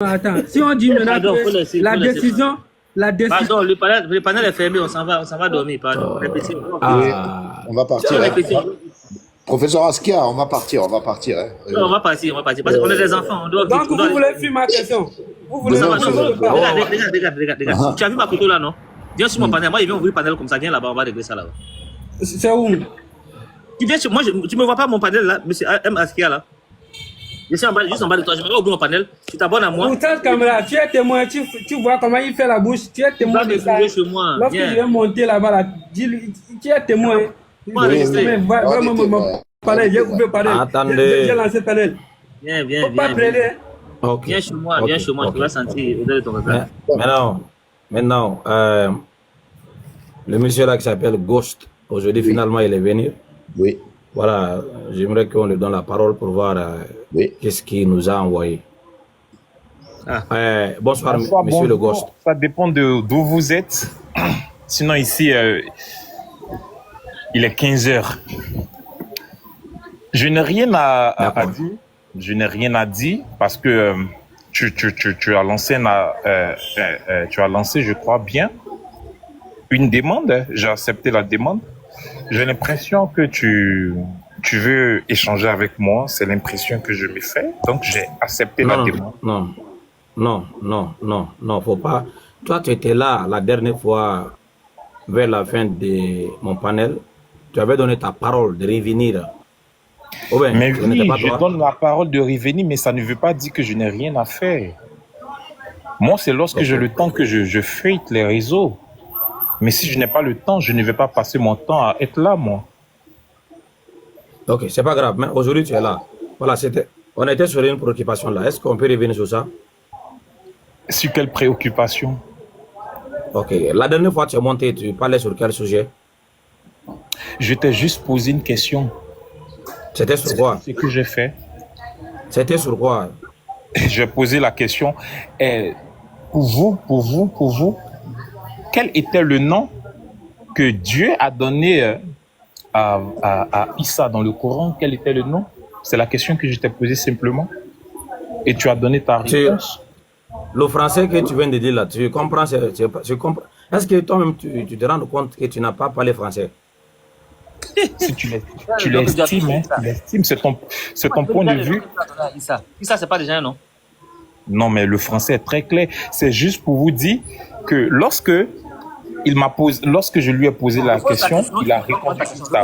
Attends, si on dit maintenant Pardon, faut que laisser, la faut laisser. décision, Pardon, le panel est fermé, on s'en va dormir, pardon. On est petit. On va partir. On est Hein. petit. Professeur Askia, on va partir. Hein. Non, on va partir. Parce qu'on est des enfants, on doit vite. donc vous voulez fuir ma question. Vous voulez Regarde. Tu as vu ma photo là, non? Viens sur mon panel. Moi, je viens ouvrir le panel comme ça. Viens là-bas, on va régler ça là-bas. C'est où? Tu viens sur moi, tu me vois pas mon panel là, monsieur M. Askia là? Je suis juste en bas de toi. Je vais ouvrir mon panel. Tu t'abonnes à moi. Pourtant, caméra, tu es témoin. Tu vois comment il fait la bouche. Tu es témoin de ça. Chez moi. Lorsque je vais monter là-bas, là, dis-lui, tu es témoin. Vraiment, mon panel, j'ai ouvert le panel. Attendez. J'ai lancé le panel. Viens. Pas prêter. Okay. Viens chez moi, tu vas sentir l'odeur de ton regard. Maintenant, le monsieur là qui s'appelle Ghost, aujourd'hui finalement il est venu. Oui. Voilà, j'aimerais qu'on lui donne la parole pour voir qu'est-ce qu'il nous a envoyé. Bonsoir, monsieur le Ghost. Ça dépend d'où vous êtes. Sinon ici, il est 15 heures. Je n'ai rien à dire. Je n'ai rien à dire parce que tu as lancé, je crois bien, une demande. J'ai accepté la demande. J'ai l'impression que tu veux échanger avec moi. C'est l'impression que je me fais. Donc, j'ai accepté la demande. Non, faut pas. Toi, tu étais là la dernière fois, vers la fin de mon panel. Tu avais donné ta parole de revenir. Mais oui, je donne la parole de revenir, mais ça ne veut pas dire que je n'ai rien à faire. Moi, c'est lorsque j'ai le temps que je feuille les réseaux. Mais si je n'ai pas le temps, je ne vais pas passer mon temps à être là, moi. Ok, c'est pas grave. Mais aujourd'hui, tu es là. Voilà, on était sur une préoccupation là. Est-ce qu'on peut revenir sur ça? Sur quelle préoccupation? Ok, la dernière fois, tu es monté, tu parlais sur quel sujet? Je t'ai juste posé une question. C'était sur quoi? C'est ce que j'ai fait. C'était sur quoi? J'ai posé la question. Pour vous, quel était le nom que Dieu a donné à Issa dans le Coran? Quel était le nom? C'est la question que je t'ai posée simplement. Et tu as donné ta réponse. Le français que tu viens de dire là, tu comprends? Est-ce que toi-même, tu te rends compte que tu n'as pas parlé français? Si tu l'estimes, c'est ton point de vue. Issa, c'est pas déjà un nom? Non, mais le français est très clair. C'est juste pour vous dire que lorsque je lui ai posé la question, il a répondu Issa.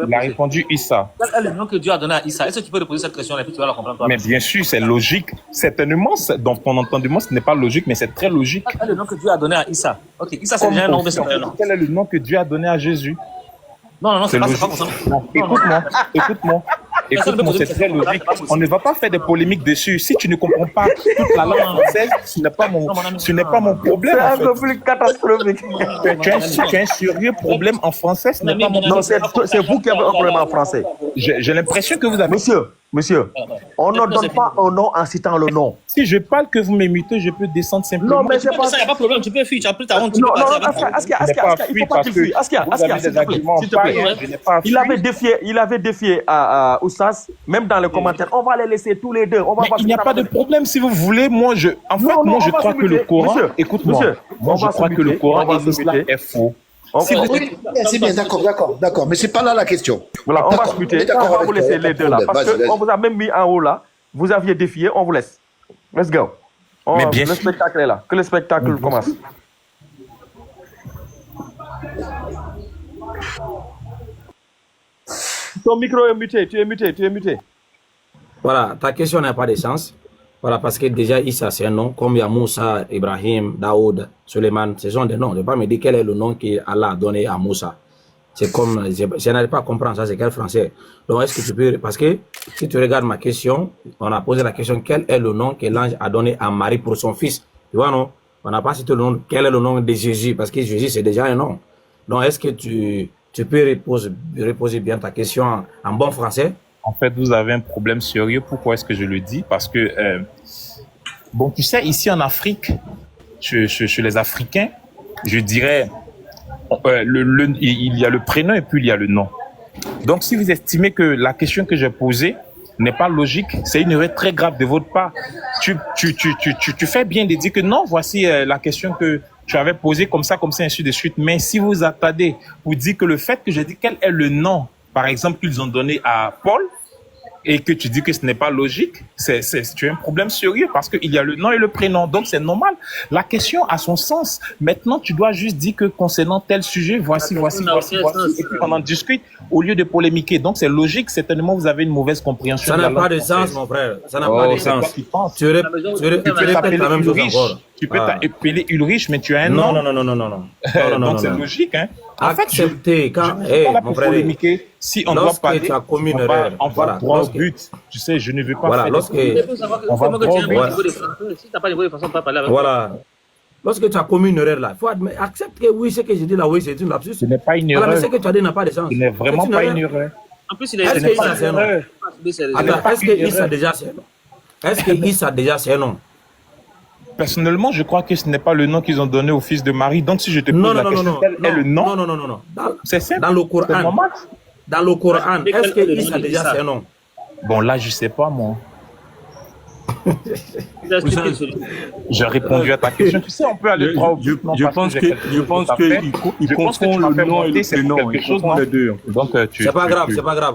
Il a répondu Issa. Quel est le nom que Dieu a donné à Issa? Est-ce que tu peux te poser cette question et puis tu vas la comprendre toi? Mais bien sûr, c'est logique. Certainement, dans ton entendement, ce n'est pas logique, mais c'est très logique. Quel est le nom que Dieu a donné à Issa? Ok, Issa, c'est déjà un nom, mais c'est un nom. Quel est le nom que Dieu a donné à Jésus? Non, c'est pas pour ça. Écoute-moi, c'est très logique. On ne va pas faire des polémiques dessus. Si tu ne comprends pas toute la langue française, ce n'est pas mon problème. C'est un conflit catastrophique. Tu as un sérieux problème en français, ce n'est pas mon problème. Non, c'est vous qui avez un problème en français. J'ai l'impression que vous avez... Monsieur, on ne donne pas un nom en citant le nom. Si je parle que vous m'imitez, je peux descendre simplement. Non, mais c'est pas ça, il n'y a pas de problème. Tu peux fuir, tu as pris ta honte. Non, Askia, il ne faut pas qu'il fuit. Askia, s'il te plaît. Il avait défié à Oussas, même dans les commentaires. On va les laisser tous les deux. Il n'y a pas de problème si vous voulez. Moi, je crois que le Coran... Écoute-moi. Moi, je crois que le Coran et l'islam est faux. C'est bien, d'accord. Mais c'est pas là la question. Voilà, on va se muter. On va vous laisser les deux là. Parce qu'on vous a même mis en haut là. Vous aviez défié, on vous laisse. Let's go. Le spectacle est là. Que le spectacle commence. Ton micro est muté, tu es muté. Voilà, ta question n'a pas de sens. Voilà, parce que déjà, Issa, c'est un nom. Comme il y a Moussa, Ibrahim, Daoud, Suleiman, ce sont des noms. Je ne vais pas me dire quel est le nom qu'Allah a donné à Moussa. C'est comme, je n'arrive pas à comprendre ça, c'est quel français. Donc, est-ce que tu peux, parce que si tu regardes ma question, on a posé la question, quel est le nom que l'ange a donné à Marie pour son fils? Tu vois, non? On n'a pas cité le nom, quel est le nom de Jésus? Parce que Jésus, c'est déjà un nom. Donc, est-ce que tu peux reposer bien ta question en bon français? En fait, vous avez un problème sérieux. Pourquoi est-ce que je le dis? Parce que, bon, tu sais, ici en Afrique, chez les Africains, je dirais, il y a le prénom et puis il y a le nom. Donc, si vous estimez que la question que j'ai posée, n'est pas logique, c'est une erreur très grave de votre part. Tu fais bien de dire que non, voici la question que tu avais posée comme ça, ainsi de suite. Mais si vous attendez, vous dites que le fait que j'ai dit quel est le nom, par exemple, qu'ils ont donné à Paul, et que tu dis que ce n'est pas logique, tu as un problème sérieux parce qu'il y a le nom et le prénom. Donc, c'est normal. La question a son sens. Maintenant, tu dois juste dire que concernant tel sujet, voici. Et puis, on en discute au lieu de polémiquer. Donc, c'est logique. Certainement, vous avez une mauvaise compréhension. Ça n'a pas de sens, mon frère. Ça n'a pas de sens. Tu répètes la même chose encore. Tu peux t'appeler Ulrich, mais tu as un nom. Non. Donc, c'est logique, hein. En fait, accepter quand mon frère, si on doit parler, tu as commis une erreur, on va droit au but. Tu sais, je ne veux pas faire lorsque on va droit au but. Si tu n'as pas de façon de pas parler avec voilà. Lorsque tu as commis une erreur là, il faut accepter que oui, ce que je dis là, oui, c'est une lapsus. Ce n'est pas une erreur. Mais ce que tu as dit n'a pas de sens. Ce n'est vraiment pas une erreur. En plus, il est Est-ce que Issa c'est un nom? Est-ce que Issa déjà c'est un nom? Est-ce que Issa déjà c'est un nom? Personnellement, je crois que ce n'est pas le nom qu'ils ont donné au fils de Marie. Donc, si je te pose la question, quel est le nom? Non. C'est simple. Dans le Coran, est-ce que Issa déjà c'est un nom? Bon, là, je ne sais pas, moi. J'ai répondu à ta question. Tu sais, on peut aller droit au but. Je pense qu'il confond le nom et le prénom. Il confond les deux. Donc, c'est pas grave.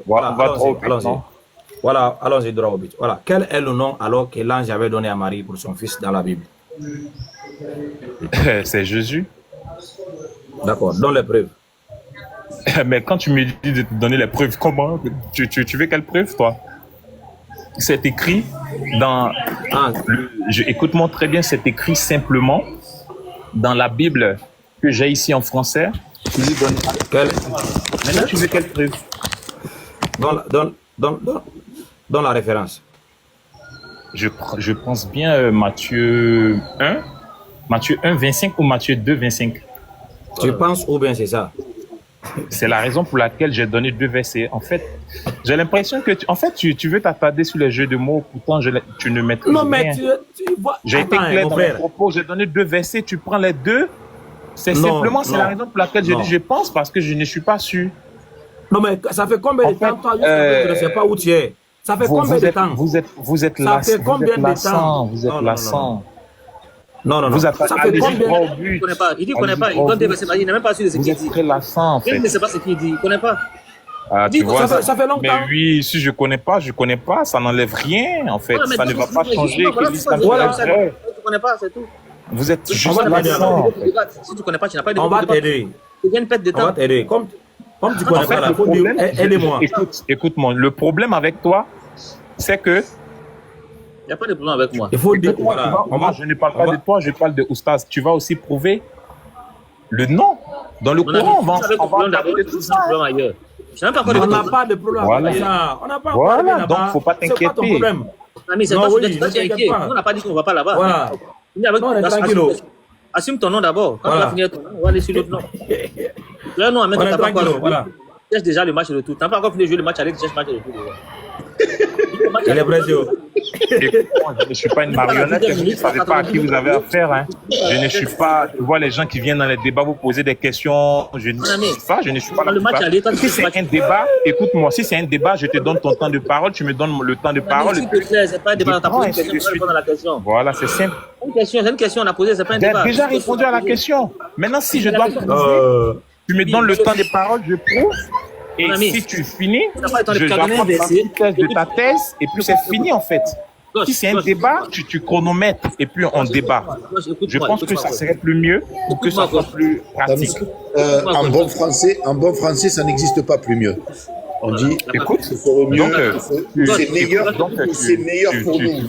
Voilà, allons-y. Voilà, allons-y droit au but. Voilà. Quel est le nom alors que l'ange avait donné à Marie pour son fils dans la Bible? C'est Jésus. D'accord, donne les preuves. Mais quand tu me dis de te donner les preuves, comment? Tu veux quelles preuves, toi? C'est écrit dans... Écoute-moi très bien, c'est écrit simplement dans la Bible que j'ai ici en français. Maintenant, tu veux quelle preuve? Dans la référence. Je pense bien Matthieu 1, 25 ou Matthieu 2, 25. Tu penses ou bien c'est ça? C'est la raison pour laquelle j'ai donné 2 versets. En fait, j'ai l'impression que tu veux t'attarder sur les jeux de mots, pourtant tu ne maîtrises rien. Non, mais tu vois... J'ai été clair dans mon propos, j'ai donné 2 versets, tu prends les 2. C'est simplement la raison pour laquelle je dis je pense, parce que je ne suis pas sûr. Non, mais ça fait combien de temps, toi, je ne sais pas où tu es. Ça fait combien de temps? Vous êtes lassant. Ça fait combien de temps? Vous êtes lassant. Non. Vous ça fait combien? Il ne connaît pas. Il dit qu'il ne connaît pas. Il donne des versets, il n'est même pas sûr de ce qu'il dit. Vous êtes très lassant, en fait. Il ne sait pas ce qu'il dit. Il ne connaît pas. Tu vois, ça fait longtemps. Mais oui, si je connais pas, ça n'enlève rien, en fait. Ça ne va pas changer. Tu ne connais pas, c'est tout. Vous êtes juste lassant. Si tu ne connais pas, tu n'as pas de... On va t'aider. Tu viens de perdre de temps. On va t'aider. Comme tu connais pas la faute, aidez-moi. Écoute-moi, le problème avec toi, c'est que... Il n'y a pas de problème avec moi. Il faut dire, moi, je ne parle pas de toi, je parle de Oustaz. Tu vas aussi prouver le nom. Dans le Coran, on va parler de tout ça. On n'a pas de problème avec ça. On n'a pas de problème là-bas. Donc, il ne faut pas t'inquiéter. C'est pas ton problème. Mais c'est toi qui es inquiet. On n'a pas dit qu'on ne va pas là-bas. Voilà. Non, tranquille. Assume ton nom d'abord. Quand tu vas finir ton nom, on va aller sur l'autre nom. Là, non, maintenant, tu n'as pas encore... Voilà. Tu cherches déjà le match de tout. Tu n'as pas encore fini de jouer le match avec, tu cherches le match de tout. Il est prêt, je ne suis pas une marionnette, vous ne savez pas à qui vous avez affaire. Hein. Je ne suis pas, tu vois les gens qui viennent dans les débats vous poser des questions, je ne suis pas là. Si c'est un débat, écoute-moi, si c'est un débat, je te donne ton temps de parole, tu me donnes le temps de parole. C'est pas un débat, tu as posé une question, tu réponds à la question. Voilà, c'est simple. C'est une question, on a posé, c'est pas un débat. J'ai déjà répondu à la question. Maintenant, si je dois tu me donnes le temps de parole, je prouve. Et si tu finis, je dois prendre la petite thèse de ta thèse et puis c'est fini en fait. Si c'est un débat, tu chronomètres et puis on débat. Je pense que ça serait plus mieux pour que ça soit plus pratique. En bon français, ça n'existe pas plus mieux. On dit, écoute, c'est meilleur pour nous.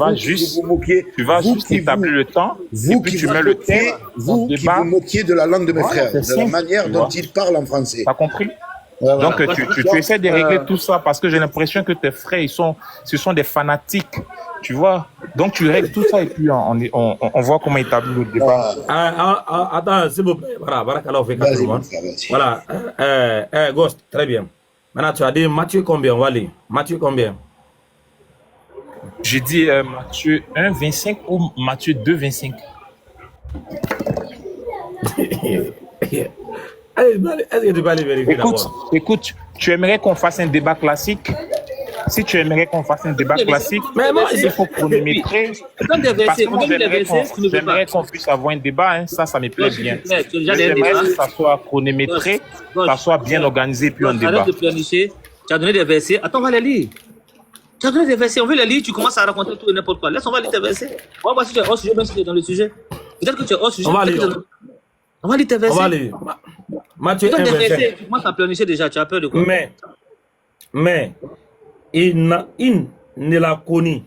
Tu vas juste établir le temps et puis tu mets le thème. Vous qui vous moquiez de la langue de mes frères, de la manière dont ils parlent en français. T'as compris? Donc, tu essaies de régler tout ça parce que j'ai l'impression que tes frères, ce sont des fanatiques, tu vois. Donc, tu règles tout ça et puis on voit comment établir le débat. Attends, s'il vous plaît. Voilà, Barakallah, on fait 4 mois. Voilà, Ghost, très bien. Maintenant, tu as dit Matthieu combien, Wally? Matthieu combien? J'ai dit Matthieu 1, 25 ou Matthieu 2, 25. Est-ce que tu peux aller vérifier d'abord? Écoute, tu aimerais qu'on fasse un débat classique? Si tu aimerais qu'on fasse un débat classique, Mais moi, il faut chronométrer. Donne des Parce versets. que On moi, donne des versets, tu ne veux pas. j'aimerais qu'on puisse avoir un débat, hein. Ça me plaît bien. Tu as déjà des J'aimerais débats. que ça soit chronométré, que ça soit bien organisé, puis un débat. Arrête de pleurnicher. Tu as donné des versets. Attends, on va les lire. Tu as donné des versets. On veut les lire. Tu commences à raconter tout et n'importe quoi. Laisse, on va lire tes versets. On va voir si tu es hors sujet, même si tu es dans le sujet. Peut-être que tu es hors sujet. On va lire. On va lire tes versets. On va lire. Matthieu Tu donnes 1, des verset. versets. Tu commences à pleurnicher déjà. Tu as peur de quoi? Mais il ne l'a connu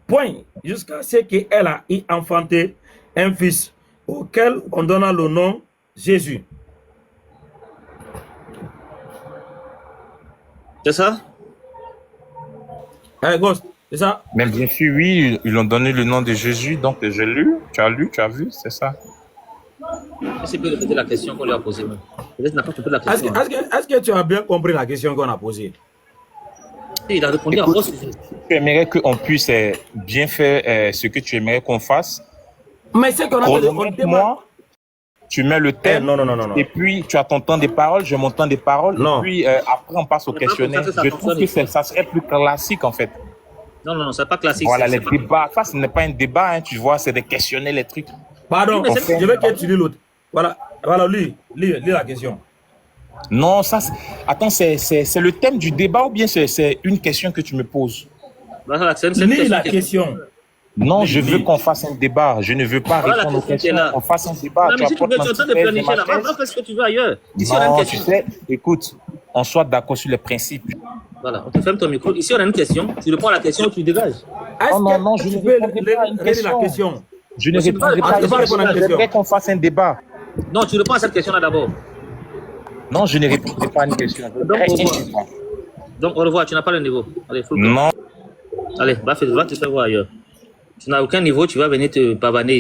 point jusqu'à ce qu'elle a enfanté un fils auquel on donna le nom Jésus. C'est ça? Ghost, c'est ça? Mais bien sûr, oui, ils ont donné le nom de Jésus, donc j'ai lu, tu as vu, c'est ça. Est-ce que tu peux répéter la question qu'on lui a posée? Peut-être qu'il n'a pas compris la question. Est-ce que tu as bien compris la question qu'on a posée? Il a répondu à vos sujets. Tu aimerais qu'on puisse bien faire ce que tu aimerais qu'on fasse. Mais c'est qu'on a Chronomètre-moi, tu mets le thème, non. et puis tu as ton temps de parole, j'ai mon temps de parole, Non. et puis après on passe au questionnaire. Je trouve que ça serait plus classique en fait. Non, c'est pas classique. Voilà, les débats, ça ce n'est pas un débat, hein, tu vois, c'est des questionnaires, les trucs. Pardon, Oui, mais je veux que tu lis l'autre. Voilà, lis la question. Non, ça, attends, c'est le thème du débat ou bien c'est une question que tu me poses? Voilà, c'est une Lis la question. Non, je veux qu'on fasse un débat. Je ne veux pas Voilà, répondre aux la question questions. qui est là. On fasse un débat. Non, mais si tu veux, tu es en train de planifier là. Va faire ce que tu veux ailleurs. Ici, on a une Non, tu question. sais, écoute, on soit d'accord sur les principes. Voilà, on te ferme ton micro. Ici, on a une question. Tu réponds à la question, tu dégages. Non, je tu ne peux répondrai pas à une lire la question? Je ne Je sais répondrai pas, pas à je sais pas une répondre à la question. question. J'aimerais qu'on fasse un débat. Non, tu réponds à cette question-là d'abord. Non, je ne répondrai pas à une question. Donc, au revoir, tu n'as pas le niveau. Allez, faut le Non. Allez, va te faire voir ailleurs. Tu n'as aucun niveau, tu vas venir te pavaner.